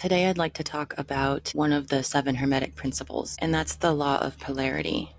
Today I'd like to talk about one of the 7 Hermetic principles, and that's the law of polarity.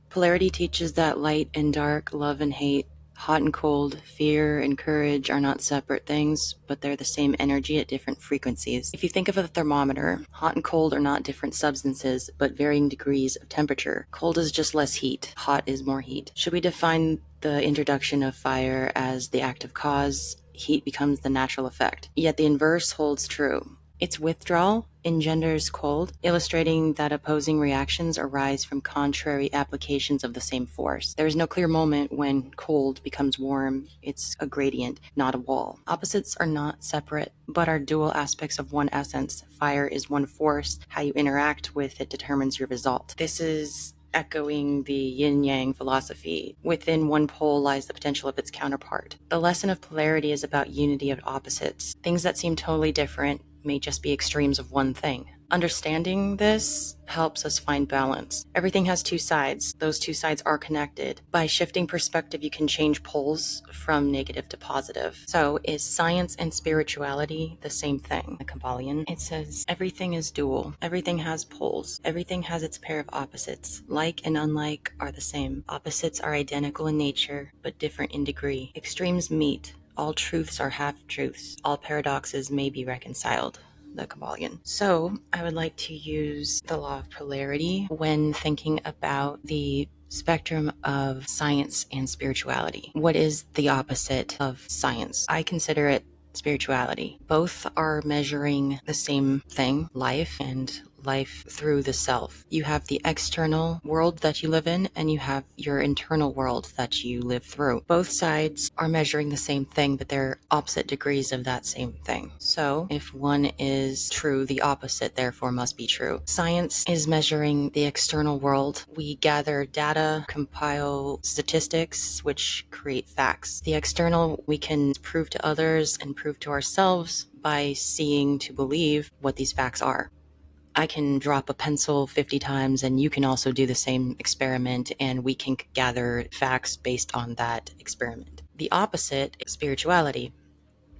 Polarity teaches that light and dark, love and hate, hot and cold, fear and courage are not separate things, but they're the same energy at different frequencies. If you think of a thermometer, hot and cold are not different substances, but varying degrees of temperature. Cold is just less heat, hot is more heat. Should we define the introduction of fire as the active cause, heat becomes the natural effect. Yet the inverse holds true. Its withdrawal engenders cold, illustrating that opposing reactions arise from contrary applications of the same force. There is no clear moment when cold becomes warm. It's a gradient, not a wall. Opposites are not separate, but are dual aspects of one essence. Fire is one force. How you interact with it determines your result. This is echoing the yin-yang philosophy. Within one pole lies the potential of its counterpart. The lesson of polarity is about unity of opposites. Things that seem totally different may just be extremes of one thing. Understanding this helps us find balance. Everything has two sides. Those two sides are connected. By shifting perspective, you can change poles from negative to positive. So is science and spirituality the same thing? The Kabbalion, it says everything is dual. Everything has poles. Everything has its pair of opposites. Like and unlike are the same. Opposites are identical in nature, but different in degree. Extremes meet. All truths are half-truths. All paradoxes may be reconciled. The Kabbalion. So I would like to use the law of polarity when thinking about the spectrum of science and spirituality. What is the opposite of science? I consider it spirituality. Both are measuring the same thing, life and life through the self. You have the external world that you live in, and you have your internal world that you live through. Both sides are measuring the same thing, but they're opposite degrees of that same thing. So if one is true, the opposite therefore must be true. Science is measuring the external world. We gather data, compile statistics, which create facts. The external we can prove to others and prove to ourselves by seeing to believe what these facts are. I can drop a pencil 50 times and you can also do the same experiment, and we can gather facts based on that experiment. The opposite is spirituality.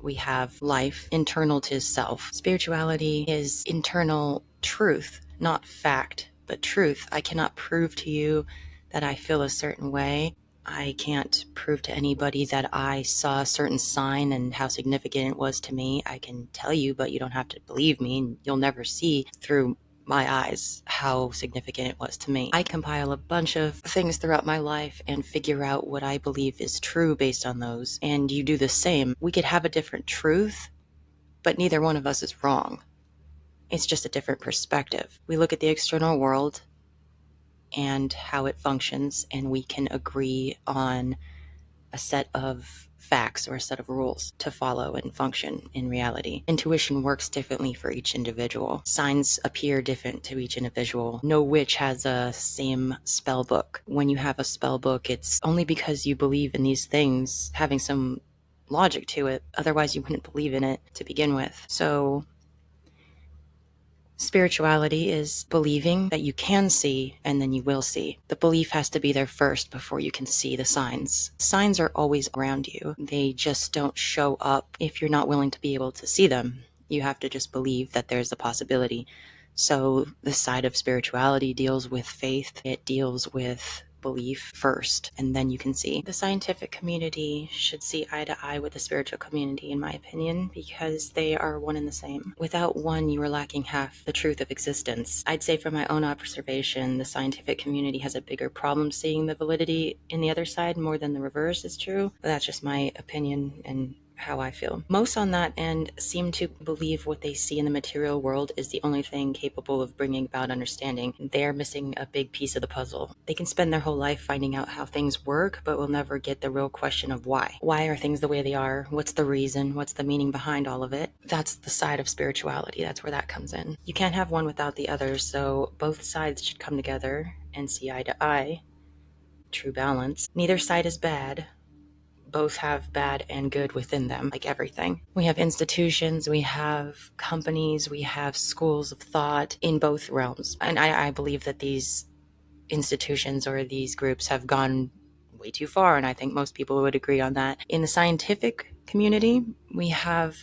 We have life internal to self. Spirituality is internal truth, not fact, but truth. I cannot prove to you that I feel a certain way. I can't prove to anybody that I saw a certain sign and how significant it was to me. I can tell you, but you don't have to believe me, and you'll never see through my eyes how significant it was to me. I compile a bunch of things throughout my life and figure out what I believe is true based on those, and you do the same. We could have a different truth, but neither one of us is wrong. It's just a different perspective. We look at the external world and how it functions, and we can agree on a set of facts or a set of rules to follow and function in reality. Intuition works differently for each individual. Signs appear different to each individual. No witch has a same spell book. When you have a spell book, it's only because you believe in these things having some logic to it. Otherwise, you wouldn't believe in it to begin with. So spirituality is believing that you can see and then you will see. The belief has to be there first before you can see the signs. Signs are always around you. They just don't show up if you're not willing to be able to see them. You have to just believe that there's a possibility. So the side of spirituality deals with faith. It deals with belief first, and then you can see. The scientific community should see eye to eye with the spiritual community, in my opinion, because they are one and the same. Without one, you are lacking half the truth of existence. I'd say from my own observation, the scientific community has a bigger problem seeing the validity in the other side more than the reverse is true. But that's just my opinion and how I feel. Most on that end seem to believe what they see in the material world is the only thing capable of bringing about understanding. They're missing a big piece of the puzzle. They can spend their whole life finding out how things work, but will never get the real question of why. Why are things the way they are? What's the reason? What's the meaning behind all of it? That's the side of spirituality. That's where that comes in. You can't have one without the other, so both sides should come together and see eye to eye. True balance. Neither side is bad. Both have bad and good within them, like everything. We have institutions, we have companies, we have schools of thought in both realms. And I believe that these institutions or these groups have gone way too far, and I think most people would agree on that. In the scientific community, we have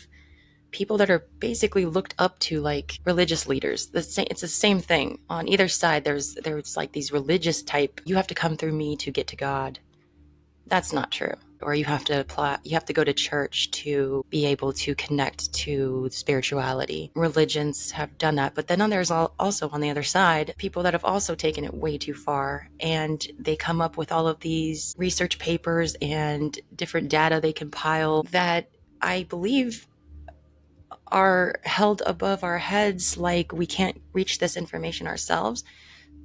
people that are basically looked up to like religious leaders. It's the same thing. On either side, there's like these religious type, you have to come through me to get to God. That's not true. Or you have to go to church to be able to connect to spirituality. Religions have done that, but then there's also on the other side people that have also taken it way too far, and they come up with all of these research papers and different data they compile that I believe are held above our heads, like we can't reach this information ourselves.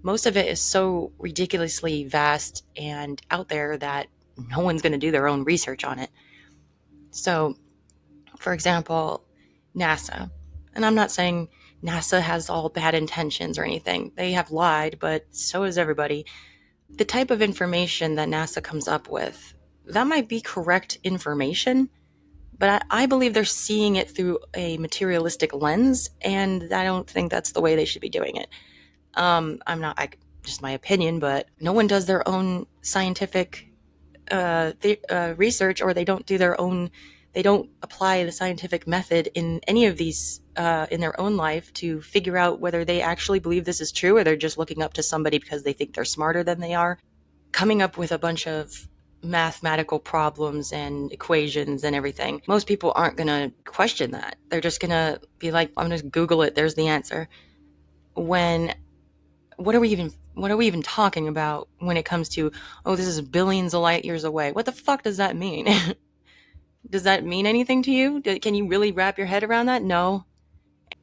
Most of it is so ridiculously vast and out there that no one's going to do their own research on it. So, for example, NASA, and I'm not saying NASA has all bad intentions or anything. They have lied, but so has everybody. The type of information that NASA comes up with, that might be correct information, but I believe they're seeing it through a materialistic lens, and I don't think that's the way they should be doing it. Just my opinion, but no one does their own scientific research, or they don't apply the scientific method in any of these in their own life to figure out whether they actually believe this is true, or they're just looking up to somebody because they think they're smarter than they are, coming up with a bunch of mathematical problems and equations and everything. Most people aren't going to question that. They're just going to be like, I'm going to Google it, there's the answer. When what are we even talking about when it comes to, oh, this is billions of light years away? What the fuck does that mean? Does that mean anything to you? Can you really wrap your head around that? No.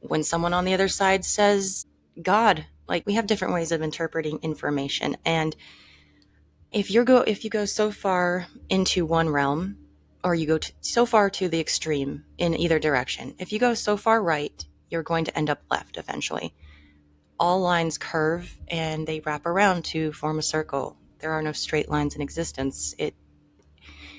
When someone on the other side says God, like, we have different ways of interpreting information, and if you go so far into one realm, or you go so far to the extreme in either direction, if you go so far right, you're going to end up left eventually. All lines curve and they wrap around to form a circle. There are no straight lines in existence.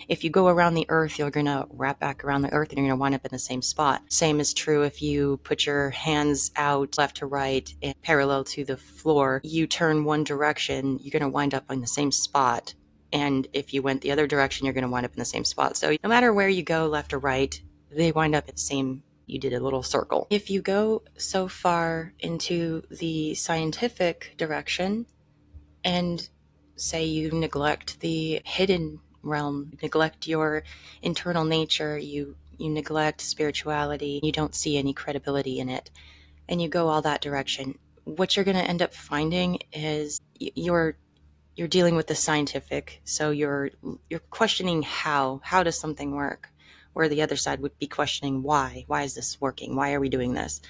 If you go around the earth, you're going to wrap back around the earth and you're going to wind up in the same spot. Same is true if you put your hands out left to right and parallel to the floor. You turn one direction, you're going to wind up in the same spot. And if you went the other direction, you're going to wind up in the same spot. So no matter where you go, left or right, they wind up at the same, you did a little circle. If you go so far into the scientific direction and say you neglect the hidden realm, neglect your internal nature, you neglect spirituality, you don't see any credibility in it, and you go all that direction, what you're going to end up finding is you're dealing with the scientific. So you're questioning how does something work, where the other side would be questioning why is this working, why are we doing this.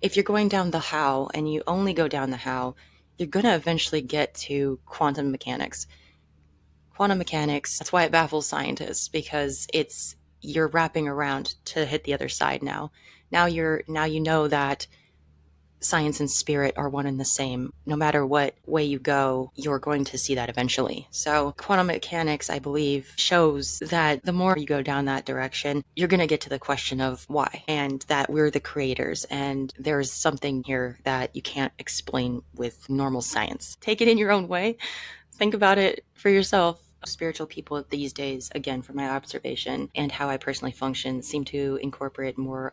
If you're going down the how and you only go down the how, you're going to eventually get to quantum mechanics. Quantum mechanics, that's why it baffles scientists, because you're wrapping around to hit the other side now. Now you know that science and spirit are one and the same. No matter what way you go, you're going to see that eventually. So quantum mechanics, I believe, shows that the more you go down that direction, you're going to get to the question of why, and that we're the creators, and there's something here that you can't explain with normal science. Take it in your own way. Think about it for yourself. Spiritual people these days, again, from my observation and how I personally function, seem to incorporate more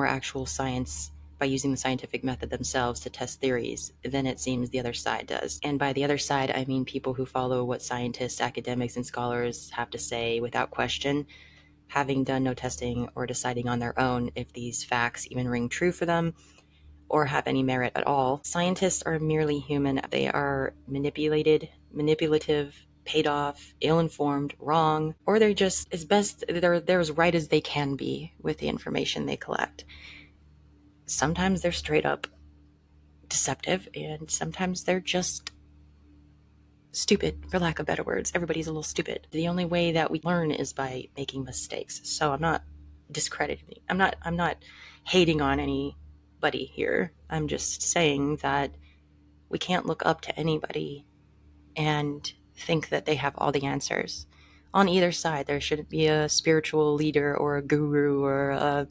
actual science by using the scientific method themselves to test theories than it seems the other side does. And by the other side, I mean people who follow what scientists, academics, and scholars have to say without question, having done no testing or deciding on their own if these facts even ring true for them or have any merit at all. Scientists are merely human. They are manipulative, paid off, ill-informed, wrong, or they're just they're as right as they can be with the information they collect. Sometimes they're straight up deceptive, and sometimes they're just stupid, for lack of better words. Everybody's a little stupid. The only way that we learn is by making mistakes. So I'm not discrediting. I'm not hating on anybody here. I'm just saying that we can't look up to anybody and think that they have all the answers. On either side, there shouldn't be a spiritual leader or a guru or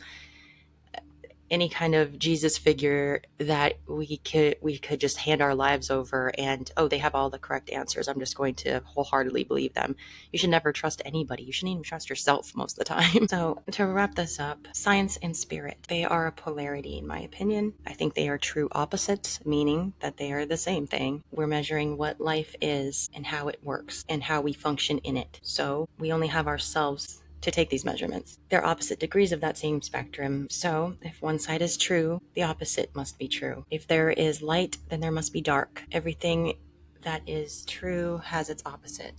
any kind of Jesus figure that we could just hand our lives over and, oh, they have all the correct answers, I'm just going to wholeheartedly believe them. You should never trust anybody. You shouldn't even trust yourself most of the time. So to wrap this up, science and spirit, they are a polarity in my opinion. I think they are true opposites, meaning that they are the same thing. We're measuring what life is and how it works and how we function in it. So we only have ourselves to take these measurements. They're opposite degrees of that same spectrum. So if one side is true, the opposite must be true. If there is light, then there must be dark. Everything that is true has its opposite.